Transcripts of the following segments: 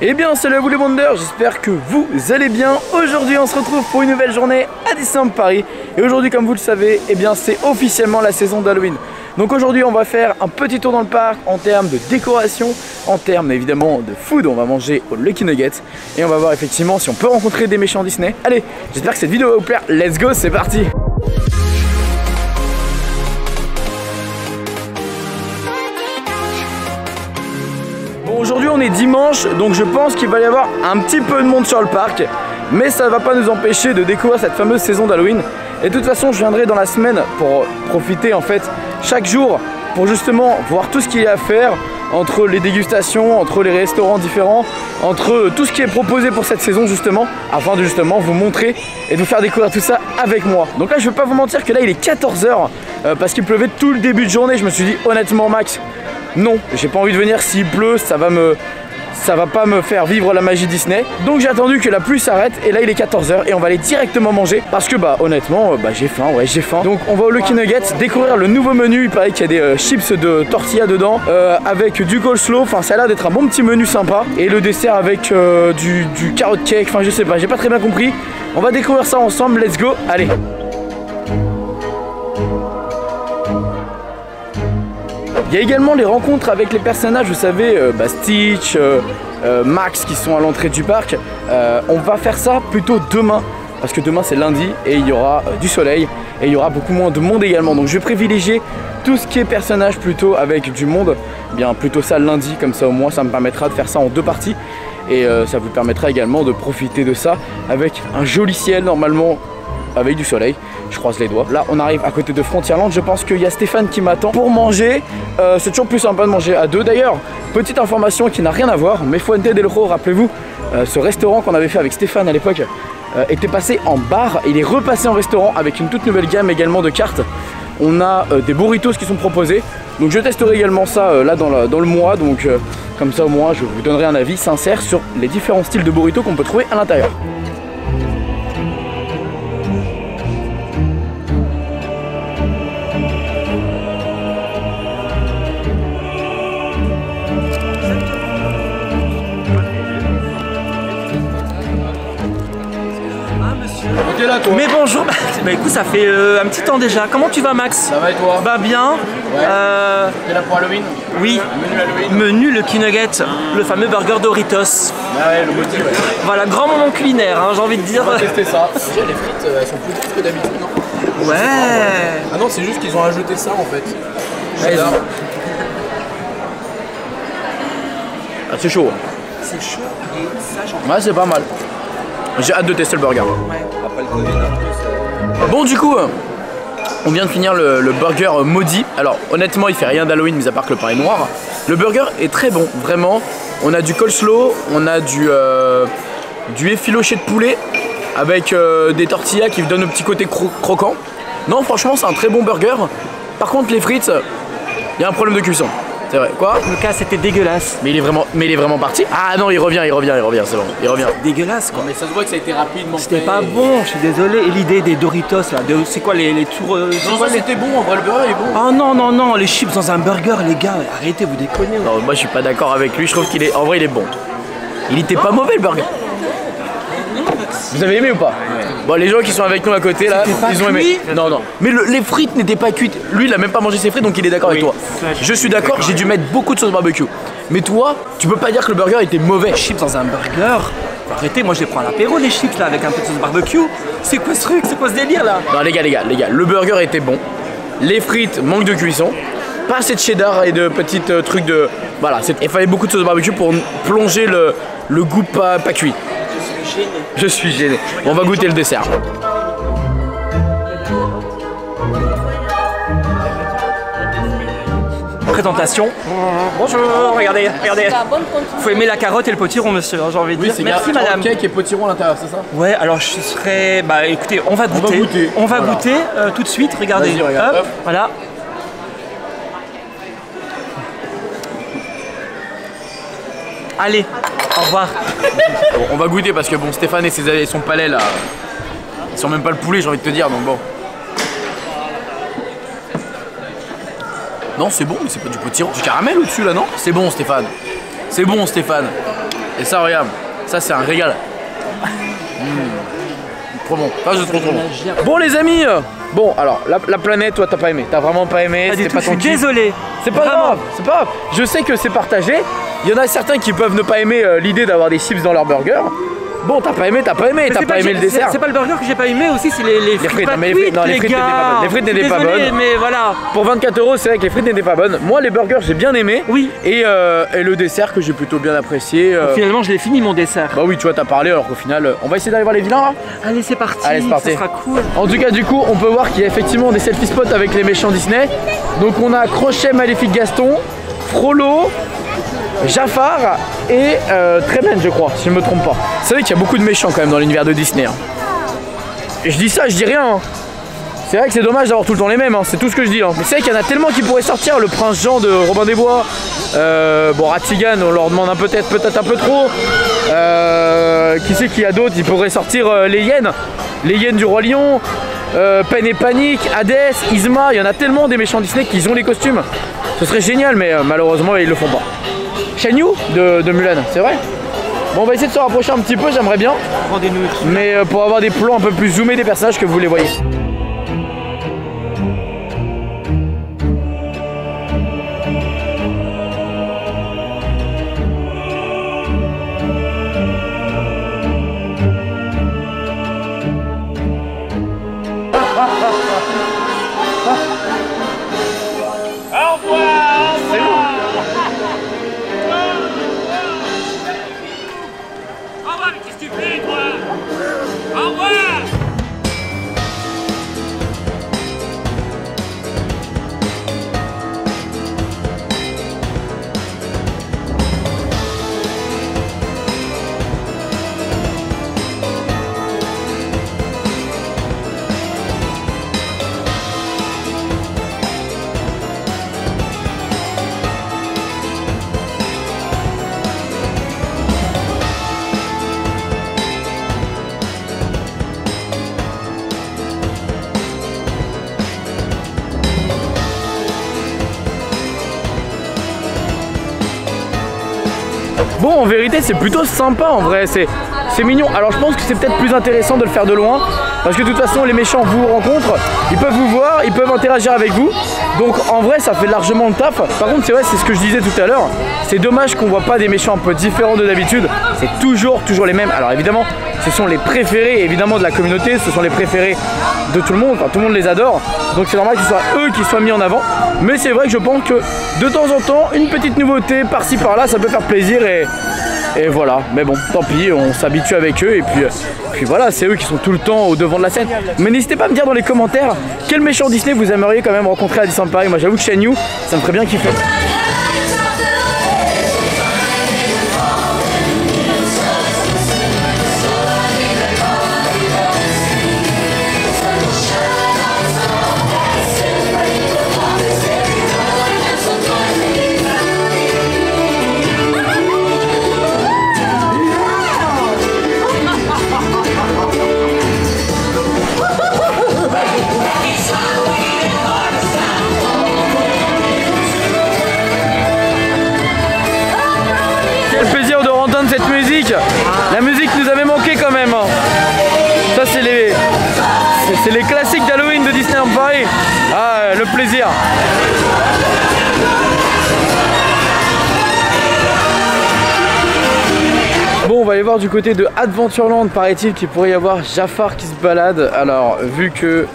Eh bien salut à vous les Wonders, j'espère que vous allez bien. Aujourd'hui on se retrouve pour une nouvelle journée à Disneyland Paris. Et aujourd'hui comme vous le savez, eh bien c'est officiellement la saison d'Halloween. Donc aujourd'hui on va faire un petit tour dans le parc en termes de décoration, en termes évidemment de food. On va manger au Lucky Nugget et on va voir effectivement si on peut rencontrer des méchants Disney. Allez, j'espère que cette vidéo va vous plaire, let's go, c'est parti. Aujourd'hui on est dimanche, donc je pense qu'il va y avoir un petit peu de monde sur le parc, mais ça ne va pas nous empêcher de découvrir cette fameuse saison d'Halloween. Et de toute façon je viendrai dans la semaine pour profiter en fait chaque jour pour justement voir tout ce qu'il y a à faire, entre les dégustations, entre les restaurants différents, entre tout ce qui est proposé pour cette saison justement, afin de justement vous montrer et de vous faire découvrir tout ça avec moi. Donc là je ne vais pas vous mentir que là il est 14 h parce qu'il pleuvait tout le début de journée. Je me suis dit honnêtement Max, non, j'ai pas envie de venir, s'il pleut, ça va pas me faire vivre la magie Disney. Donc j'ai attendu que la pluie s'arrête et là il est 14 h et on va aller directement manger parce que honnêtement j'ai faim, ouais j'ai faim. Donc on va au Lucky Nugget découvrir le nouveau menu. Il paraît qu'il y a des chips de tortilla dedans avec du coleslaw, enfin ça a l'air d'être un bon petit menu sympa. Et le dessert avec du carrot cake, enfin je sais pas, j'ai pas très bien compris. On va découvrir ça ensemble, let's go, allez. Il y a également les rencontres avec les personnages, vous savez, Stitch, Max qui sont à l'entrée du parc. On va faire ça plutôt demain, parce que demain c'est lundi et il y aura du soleil et il y aura beaucoup moins de monde également. Donc je vais privilégier tout ce qui est personnage plutôt avec du monde, bien plutôt ça lundi, comme ça au moins ça me permettra de faire ça en deux parties. Et ça vous permettra également de profiter de ça avec un joli ciel normalement, avec du soleil, je croise les doigts. Là on arrive à côté de Frontierland, je pense qu'il y a Stéphane qui m'attend pour manger. C'est toujours plus sympa de manger à deux. D'ailleurs, petite information qui n'a rien à voir, mais Fuente del Ro, rappelez-vous, ce restaurant qu'on avait fait avec Stéphane à l'époque était passé en bar, il est repassé en restaurant avec une toute nouvelle gamme également de cartes. On a des burritos qui sont proposés, donc je testerai également ça là dans le mois, donc comme ça au moins je vous donnerai un avis sincère sur les différents styles de burritos qu'on peut trouver à l'intérieur. Mais bonjour, bah écoute ça fait un petit temps déjà. Comment tu vas Max? Ça va et toi? Bah bien. Ouais. T'es là pour Halloween? Oui. Menu Halloween. Menu Lucky Nugget, le fameux burger Doritos. Ah ouais, le motif, ouais. Voilà, grand moment culinaire, hein, j'ai envie de dire. On va tester ça. Déjà les frites, elles sont plus grosses que d'habitude, non? Ouais. Ah non, c'est juste qu'ils ont ajouté ça en fait. J'adore. Ah, c'est chaud. C'est chaud et ça j'en... Ouais, c'est pas mal. J'ai hâte de tester le burger. Ouais. Bon, du coup, on vient de finir le burger maudit. Alors, honnêtement, il fait rien d'Halloween, mis à part que le pain est noir. Le burger est très bon, vraiment. On a du coleslaw, on a du effiloché de poulet avec des tortillas qui donnent un petit côté croquant. Non, franchement, c'est un très bon burger. Par contre, les frites, il y a un problème de cuisson. C'est vrai, quoi? Le cas c'était dégueulasse. Mais il est vraiment parti. Ah non, il revient, c'est bon, il revient. Dégueulasse quoi. Mais ça se voit que ça a été rapidement. C'était pas bon, je suis désolé. Et l'idée des Doritos là, c'est quoi les tours Non, c'était bon, en vrai le burger est bon. Ah non, les chips dans un burger les gars, arrêtez, vous déconnez. Non, moi je suis pas d'accord avec lui, je trouve qu'il est, en vrai il est bon. Il était pas mauvais le burger. Vous avez aimé ou pas? Ouais. Bon, les gens qui sont avec nous à côté là, ils ont aimé. Non, mais les frites n'étaient pas cuites. Lui il a même pas mangé ses frites donc il est d'accord avec toi. Je suis d'accord, j'ai dû mettre beaucoup de sauce barbecue. Mais toi, tu peux pas dire que le burger était mauvais. Chips dans un burger? Arrêtez, moi je les prends à l'apéro les chips là avec un peu de sauce barbecue. C'est quoi ce truc? C'est quoi ce délire là? Non les gars, le burger était bon. Les frites manquent de cuisson. Pas assez de cheddar et de petits trucs de... Voilà, il fallait beaucoup de sauce barbecue pour plonger le goût pas cuit. Je suis gêné. On va goûter le dessert. Présentation. Bonjour, regardez. Faut aimer la carotte et le potiron, monsieur, j'ai envie de dire. Merci madame. Cake et potiron à l'intérieur, c'est ça? Ouais, alors je serais... Bah écoutez, on va goûter. On va goûter tout de suite, regardez. Regarde, hop, voilà. Allez, au revoir. Bon, on va goûter parce que bon, Stéphane et son palais là, ils sont même pas le poulet, j'ai envie de te dire, donc bon. Non, c'est bon, mais c'est pas du potiron. Du caramel au-dessus là, non? C'est bon, Stéphane. C'est bon, Stéphane. Et ça, regarde, ça c'est un régal. Trop bon, ça c'est trop bon. Bon les amis, bon alors la planète, toi t'as pas aimé, t'as vraiment pas aimé, c'était pas ton kiff. Désolé. C'est pas grave, c'est pas grave. Je sais que c'est partagé. Il y en a certains qui peuvent ne pas aimer l'idée d'avoir des chips dans leur burger. Bon, t'as pas aimé, t'as pas aimé le dessert. C'est pas le burger que j'ai pas aimé aussi, c'est les frites. Non, mais les frites n'étaient pas bonnes. Les frites n'étaient pas bonnes. Mais voilà. Pour 24 €, c'est vrai que les frites n'étaient pas bonnes. Moi, les burgers, j'ai bien aimé. Oui. Et le dessert que j'ai plutôt bien apprécié. Finalement, je l'ai fini mon dessert. Bah oui, tu vois, t'as parlé alors qu'au final, on va essayer d'aller voir les vilains là. Allez, c'est parti. Allez, c'est parti. Ça sera cool. En tout cas, du coup, on peut voir qu'il y a effectivement des selfie spots avec les méchants Disney. Donc, on a Crochet Maléfique Gaston, Frollo, Jafar et Tremen, je crois, si je ne me trompe pas. Vous savez qu'il y a beaucoup de méchants quand même dans l'univers de Disney. Hein. Et je dis ça, je dis rien. Hein. C'est vrai que c'est dommage d'avoir tout le temps les mêmes, hein. C'est tout ce que je dis. Hein. Mais c'est vrai qu'il y en a tellement qui pourraient sortir. Le Prince Jean de Robin des Bois, bon, Ratigan, on leur demande peut-être un peu trop. Qui c'est qu'il y a d'autres? Ils pourraient sortir les hyènes du Roi Lion, Peine et Panique, Hadès, Yzma. Il y en a tellement des méchants Disney qui ont les costumes. Ce serait génial, mais malheureusement ils le font pas. Shen Yu de Mulan, c'est vrai. Bon, on va essayer de se rapprocher un petit peu, j'aimerais bien. Mais pour avoir des plans un peu plus zoomés des personnages que vous les voyez. Bon, en vérité, c'est plutôt sympa en vrai, c'est mignon. Alors je pense que c'est peut-être plus intéressant de le faire de loin, parce que de toute façon, les méchants vous rencontrent, ils peuvent vous voir, ils peuvent interagir avec vous. Donc en vrai, ça fait largement le taf. Par contre, c'est vrai, c'est ce que je disais tout à l'heure, c'est dommage qu'on voit pas des méchants un peu différents de d'habitude. C'est toujours les mêmes. Alors évidemment, ce sont les préférés évidemment de la communauté, ce sont les préférés de tout le monde, enfin tout le monde les adore. Donc c'est normal que ce soit eux qui soient mis en avant. Mais c'est vrai que je pense que de temps en temps, une petite nouveauté par-ci par-là, ça peut faire plaisir et voilà. Mais bon, tant pis, on s'habitue avec eux et puis voilà, c'est eux qui sont tout le temps au devant de la scène. Mais n'hésitez pas à me dire dans les commentaires quel méchant Disney vous aimeriez quand même rencontrer à Disneyland Paris. Moi j'avoue que Shen Yu, ça me ferait bien kiffer. Cette musique, la musique nous avait manqué quand même. Ça c'est les classiques d'Halloween de Disneyland Paris. Ah, le plaisir. Bon, on va aller voir du côté de Adventureland, paraît-il qu'il pourrait y avoir Jafar qui se balade. Alors vu que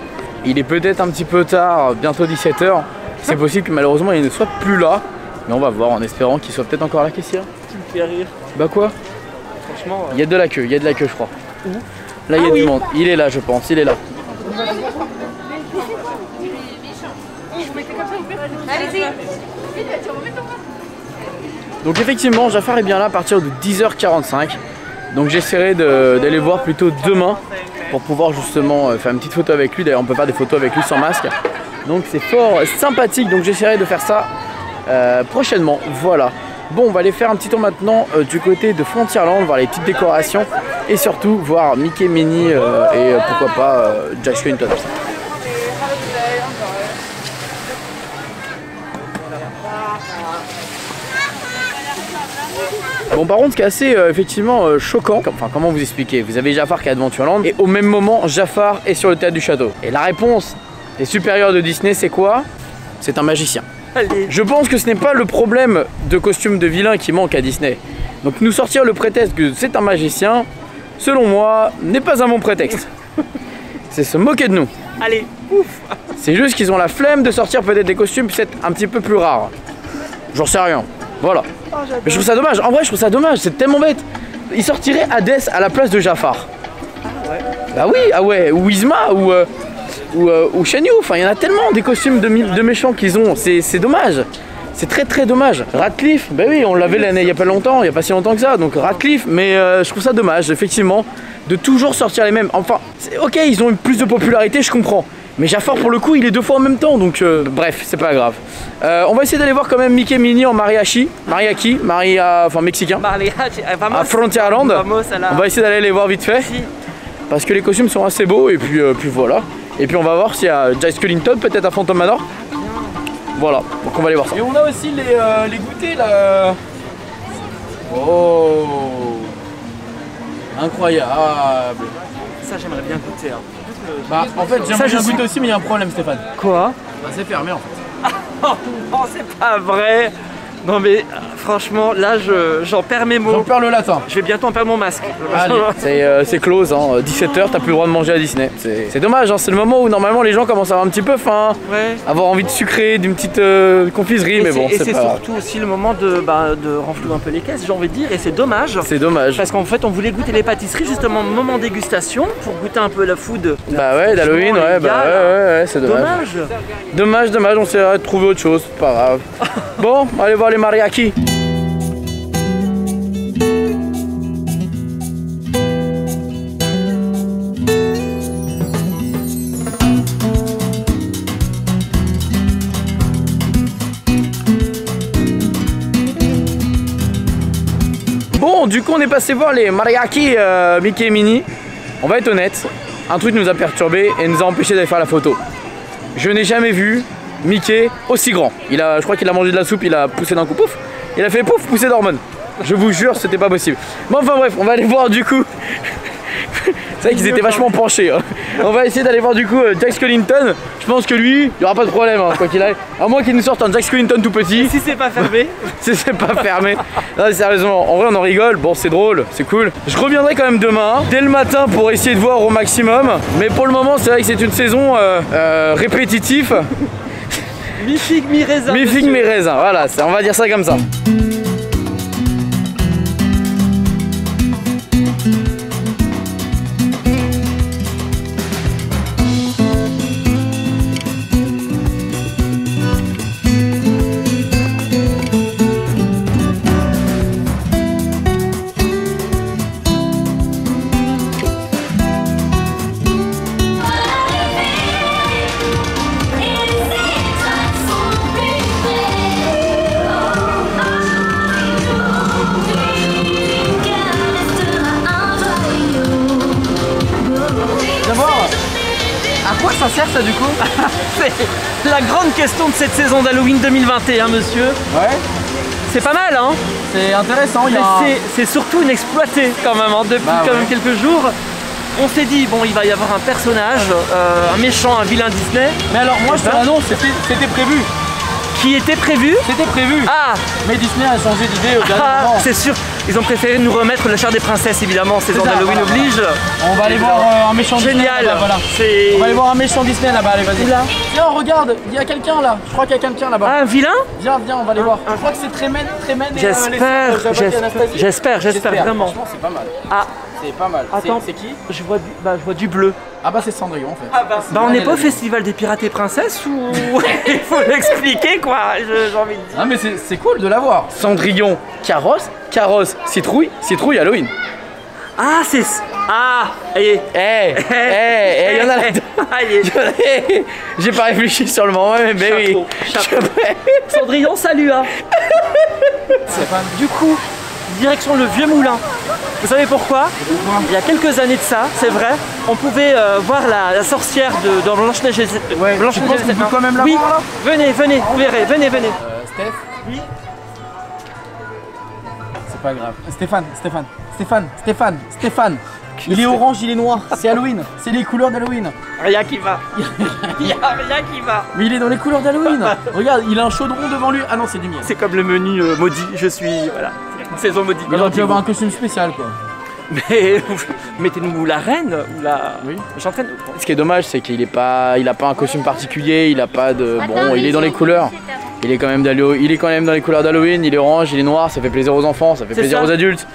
il est peut-être un petit peu tard, bientôt 17 h, c'est possible que malheureusement il ne soit plus là. Mais on va voir en espérant qu'il soit peut-être encore là. Qu'est-ce qu'il y a? Tu me fais rire. Bah quoi? Franchement. Il y a de la queue, je crois. Où? Là il y a du monde. Il est là, je pense, il est là. Donc effectivement, Jafar est bien là à partir de 10 h 45. Donc j'essaierai d'aller voir plutôt demain pour pouvoir justement faire une petite photo avec lui. D'ailleurs on peut faire des photos avec lui sans masque. Donc c'est fort sympathique, donc j'essaierai de faire ça prochainement. Voilà. Bon, on va aller faire un petit tour maintenant du côté de Frontierland, voir les petites décorations et surtout voir Mickey, Minnie et pourquoi pas Jack Skellington. Bon, Bon, par contre, ce qui est assez effectivement choquant, enfin, comment vous expliquer? Vous avez Jafar qui est à Adventureland et au même moment, Jafar est sur le théâtre du château. Et la réponse des supérieurs de Disney, c'est quoi? C'est un magicien. Allez. Je pense que ce n'est pas le problème de costume de vilain qui manque à Disney. Donc nous sortir le prétexte que c'est un magicien, selon moi, n'est pas un bon prétexte. C'est se moquer de nous. Allez, ouf. C'est juste qu'ils ont la flemme de sortir peut-être des costumes peut-être un petit peu plus rares. J'en sais rien. Voilà. Oh, mais je trouve ça dommage. En vrai, je trouve ça dommage. C'est tellement bête. Ils sortiraient Hadès à la place de Jafar. Ah ouais. Bah oui, ah ouais. Ou Yzma, ou Shen Yu. Enfin, il y en a tellement des costumes de méchants qu'ils ont. C'est dommage. C'est très très dommage. Radcliffe, bah oui, on l'avait l'année il y a pas longtemps, il y a pas si longtemps que ça. Donc Radcliffe, mais je trouve ça dommage, effectivement, de toujours sortir les mêmes. Enfin, ok, ils ont eu plus de popularité, je comprends. Mais Jafar, pour le coup, il est 2 fois en même temps, donc bref, c'est pas grave. On va essayer d'aller voir quand même Mickey et Minnie en mariachi, enfin mexicain, à Frontierland. On va essayer d'aller les voir vite fait, parce que les costumes sont assez beaux, et puis voilà. Et puis on va voir s'il y a Jack Skellington, peut-être à Phantom Manor. Voilà, donc on va aller voir ça. Et on a aussi les goûters là. Oh, incroyable. Ça j'aimerais bien goûter. Hein. Bah en fait j'aimerais bien goûter aussi, mais il y a un problème, Stéphane. Quoi? Bah c'est fermé en fait. Oh non, c'est pas vrai. Non mais franchement là j'en perds mes mots. J'en perds le latin. Je vais bientôt en perdre mon masque. C'est close, hein. 17h, t'as plus le droit de manger à Disney. C'est dommage, hein. C'est le moment où normalement les gens commencent à avoir un petit peu faim, avoir envie de sucrer, d'une petite confiserie, mais bon c'est pas. Et c'est surtout aussi le moment de renflouer un peu les caisses, j'ai envie de dire, et c'est dommage. C'est dommage. Parce qu'en fait on voulait goûter les pâtisseries justement moment dégustation pour goûter un peu la food. Bah ouais, d'Halloween, ouais, c'est dommage. Dommage, on s'est trouvé autre chose, pas grave. Bon, allez voir les mariachis. Bon, du coup on est passé voir les mariachis Mickey et Minnie. On va être honnête, un truc nous a perturbé et nous a empêché d'aller faire la photo. Je n'ai jamais vu Mickey aussi grand. Je crois qu'il a mangé de la soupe, il a poussé d'un coup, pouf. Il a fait pouf, poussé d'hormones. Je vous jure, c'était pas possible. Bon, enfin bref, on va aller voir du coup. C'est vrai qu'ils étaient vachement penchés. Hein. On va essayer d'aller voir du coup Jack Skellington. Je pense que lui, il n'y aura pas de problème, hein, quoi qu'il arrive. À moins qu'il nous sorte un Jack Skellington tout petit. Si c'est pas fermé. Si c'est pas fermé. Non, sérieusement, en vrai on en rigole. Bon, c'est drôle, c'est cool. Je reviendrai quand même demain, dès le matin, pour essayer de voir au maximum. Mais pour le moment, c'est vrai que c'est une saison répétitive. Mi-figue, mi-raisin. Mi-figue, mi-raisin, voilà, on va dire ça comme ça. À quoi ça sert ça du coup? C'est la grande question de cette saison d'Halloween 2021, monsieur. Ouais. C'est pas mal, hein? C'est intéressant. C'est surtout inexploité quand même, hein, depuis quand même quelques jours. On s'est dit, bon, il va y avoir un personnage, un méchant, un vilain Disney. Mais alors moi je te l'annonce, c'était prévu. Qui était prévu? C'était prévu. Ah. Mais Disney a changé d'idée au dernier moment. C'est sûr. Ils ont préféré nous remettre la chair des princesses, évidemment, saison d'Halloween oblige. On va aller voir un méchant Disney. Génial. Voilà. On va aller voir un méchant Disney là-bas, allez vas-y. Tiens, regarde, il y a quelqu'un là. Je crois qu'il y a quelqu'un là-bas. Ah, un vilain? Viens, on va aller voir. Je crois que c'est Tremen et J'espère, vraiment. Franchement, c'est pas mal. Ah. C'est pas mal. Attends, c'est qui? Je vois du bleu. Ah bah c'est Cendrillon en fait. Ah bah on n'est pas au festival des pirates et princesses ou il faut l'expliquer quoi, j'ai envie de dire. Ah mais c'est cool de l'avoir. Cendrillon, carrosse, citrouille Halloween. Ah c'est... Ah, allez. Il y en a là. J'ai pas réfléchi sur le moment, mais oui. Cendrillon, salut hein. Du coup, direction le Vieux Moulin. Vous savez pourquoi? Il y a quelques années de ça, c'est vrai, on pouvait voir la sorcière dans Blanche-Neige et... Ouais, Blanche-Neige et... Tu peux quand même la voir là? Venez, vous verrez, venez. Steph? Oui. C'est c'est pas grave. Stéphane. Il est orange, il est noir. C'est Halloween. C'est les couleurs d'Halloween. Rien qui va. Il y a rien qui va. Mais il est dans les couleurs d'Halloween. Regarde, il a un chaudron devant lui. Ah non, c'est du miel. C'est comme le menu maudit. Je suis, voilà, saison maudite. Il aurait pu avoir un costume spécial, quoi. Mais mettez-nous la reine ou la chantraine. Ce qui est dommage, c'est qu'il a pas un costume particulier. Il a pas de. Bon, il est dans les couleurs. Il est quand même dans les couleurs d'Halloween. Il est orange, il est noir. Ça fait plaisir aux enfants, ça fait plaisir aux adultes.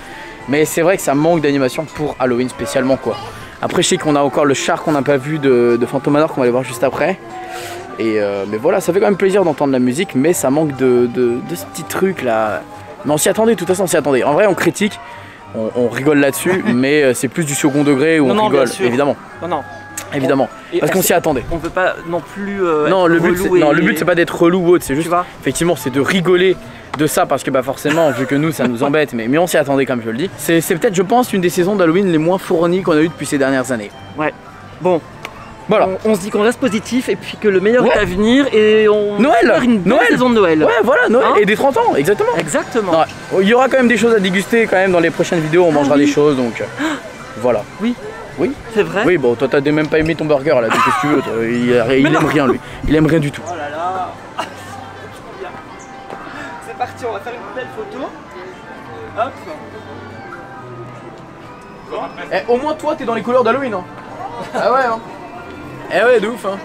Mais c'est vrai que ça manque d'animation pour Halloween spécialement, quoi. Après, je sais qu'on a encore le char qu'on n'a pas vu de Phantom Manor qu'on va aller voir juste après. Et mais voilà, ça fait quand même plaisir d'entendre la musique, mais ça manque de ce petit truc là. Mais on s'y attendait, de toute façon on s'y attendait. En vrai, on critique, on rigole là-dessus, mais c'est plus du second degré où on rigole, évidemment. Non. Évidemment, parce qu'on s'y attendait. On veut pas non plus. Non, le but c'est pas d'être relou ou autre, c'est juste, effectivement, c'est de rigoler de ça parce que bah forcément, vu que nous ça nous embête, mais on s'y attendait comme je le dis. C'est peut-être, je pense, une des saisons d'Halloween les moins fournies qu'on a eues depuis ces dernières années. Ouais. Bon. Voilà. On se dit qu'on reste positif et puis que le meilleur est à venir et on Noël, une belle saison de Noël. Ouais, voilà, Noël et des 30 ans, exactement. Exactement. Ouais. Il y aura quand même des choses à déguster quand même dans les prochaines vidéos, on mangera des choses donc voilà. Oui. C'est vrai. Oui, bon, toi t'as même pas aimé ton burger là, donc qu'est-ce que tu veux, toi, il aime rien lui. Il aime rien du tout. Oh là là. C'est parti, on va faire une belle photo. Hop. Au moins toi t'es dans les couleurs d'Halloween hein. Ah ouais hein. Eh ouais, de ouf hein.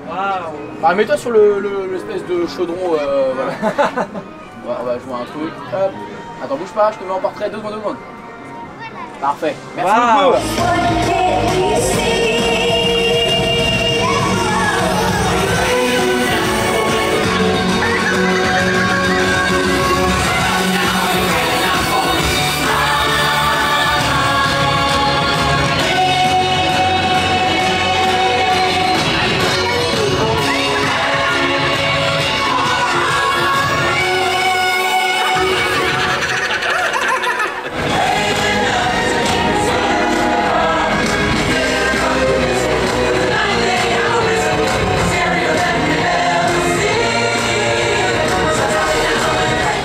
Waouh. Bah mets-toi sur l'espèce de chaudron voilà. On va jouer un truc. Hop. Attends, bouge pas, je te mets en portrait 2 secondes. Parfait. Merci beaucoup.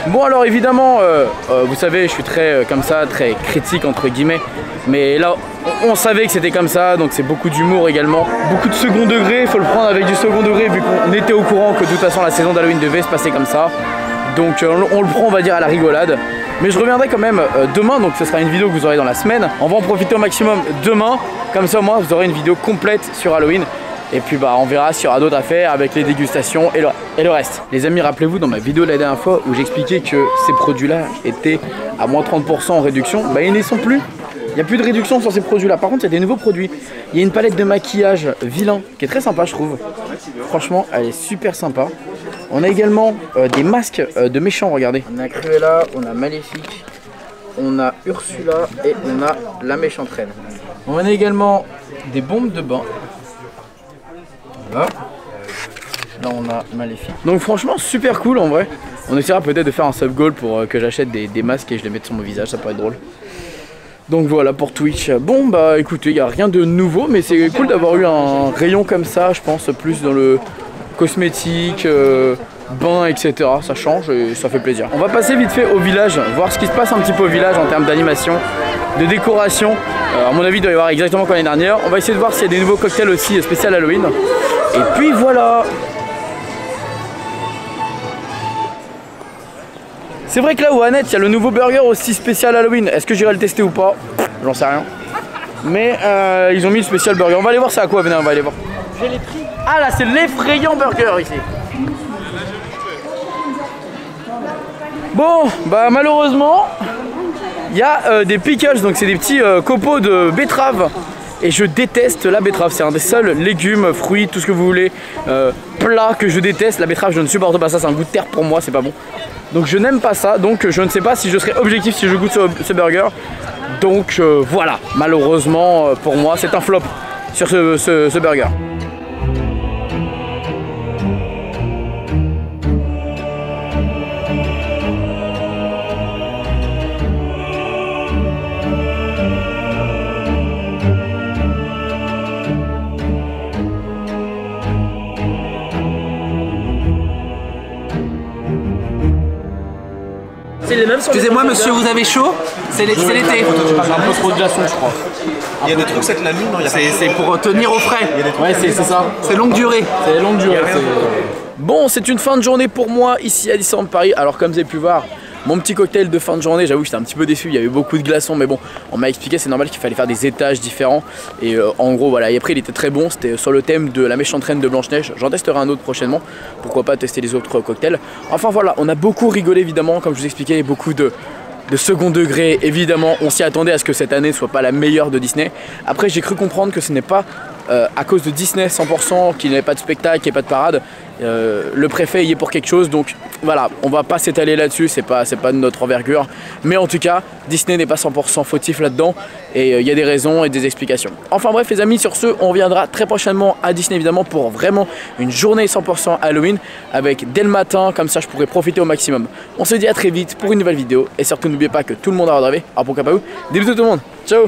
Bon alors évidemment, vous savez, je suis très comme ça, très critique entre guillemets, mais là on savait que c'était comme ça, donc c'est beaucoup d'humour également, beaucoup de second degré, il faut le prendre avec du second degré vu qu'on était au courant que de toute façon la saison d'Halloween devait se passer comme ça, donc on le prend on va dire à la rigolade. Mais je reviendrai quand même demain, donc ce sera une vidéo que vous aurez dans la semaine, on va en profiter au maximum demain, comme ça au moins vous aurez une vidéo complète sur Halloween. Et puis bah on verra s'il y aura d'autres à faire avec les dégustations et le reste. Les amis, rappelez-vous dans ma vidéo de la dernière fois où j'expliquais que ces produits là étaient à moins 30% en réduction, bah ils n'y sont plus. Il n'y a plus de réduction sur ces produits là. Par contre il y a des nouveaux produits. Il y a une palette de maquillage vilain qui est très sympa je trouve. Franchement elle est super sympa. On a également des masques de méchants, regardez. On a Cruella, on a Maléfique, on a Ursula et on a la méchante reine. On a également des bombes de bain. Là on a Maléfique. Donc franchement super cool en vrai. On essaiera peut-être de faire un sub goal pour que j'achète des masques et je les mette sur mon visage, ça pourrait être drôle. Donc voilà pour Twitch. Bon bah écoutez, il n'y a rien de nouveau, mais c'est cool d'avoir eu un rayon comme ça, je pense plus dans le cosmétique, bain, etc. Ça change et ça fait plaisir. On va passer vite fait au village, voir ce qui se passe un petit peu au village en termes d'animation, de décoration. À mon avis il doit y avoir exactement comme l'année dernière. On va essayer de voir s'il y a des nouveaux cocktails aussi spécial Halloween. Et puis voilà. C'est vrai que là où Annette, il y a le nouveau burger aussi spécial Halloween. Est-ce que j'irai le tester ou pas? J'en sais rien. Mais ils ont mis le spécial burger. On va aller voir ça à quoi, venez, on va aller voir. J'ai les prix. Ah là c'est l'effrayant burger ici. Bon bah malheureusement il y a des pickles, donc c'est des petits copeaux de betterave. Et je déteste la betterave, c'est un des seuls légumes, fruits, tout ce que vous voulez, plats que je déteste. La betterave je ne supporte pas ça, c'est un goût de terre pour moi, c'est pas bon. Donc je n'aime pas ça, donc je ne sais pas si je serai objectif si je goûte ce burger. Donc voilà, malheureusement pour moi c'est un flop sur ce burger. C'est les mêmes. Excusez-moi monsieur, vous avez chaud? C'est l'été. Un peu trop de glaçons, je crois. Il y a des trucs, c'est que la mine, non, C'est pour tenir au frais. Ouais, c'est ça. C'est longue durée. C'est longue durée. Bon, c'est une fin de journée pour moi ici à Disneyland Paris. Alors comme vous avez pu voir, mon petit cocktail de fin de journée, j'avoue que j'étais un petit peu déçu, il y avait beaucoup de glaçons, mais bon, on m'a expliqué, c'est normal qu'il fallait faire des étages différents. Et en gros, voilà, et après il était très bon, c'était sur le thème de la méchante reine de Blanche-Neige. J'en testerai un autre prochainement, pourquoi pas tester les autres cocktails. Enfin voilà, on a beaucoup rigolé évidemment, comme je vous expliquais, beaucoup de second degré, évidemment, on s'y attendait à ce que cette année soit pas la meilleure de Disney. Après j'ai cru comprendre que ce n'est pas à cause de Disney 100% qu'il n'y avait pas de spectacle, qu'il n'y ait pas de parade. Le préfet y est pour quelque chose, donc voilà, on va pas s'étaler là-dessus, c'est pas de notre envergure, mais en tout cas Disney n'est pas 100% fautif là-dedans et il y a des raisons et des explications. Enfin bref les amis, sur ce on reviendra très prochainement à Disney évidemment pour vraiment une journée 100% Halloween avec dès le matin, comme ça je pourrai profiter au maximum. On se dit à très vite pour une nouvelle vidéo et surtout n'oubliez pas que tout le monde a rêvé, alors pourquoi pas vous, des bisous tout le monde, ciao.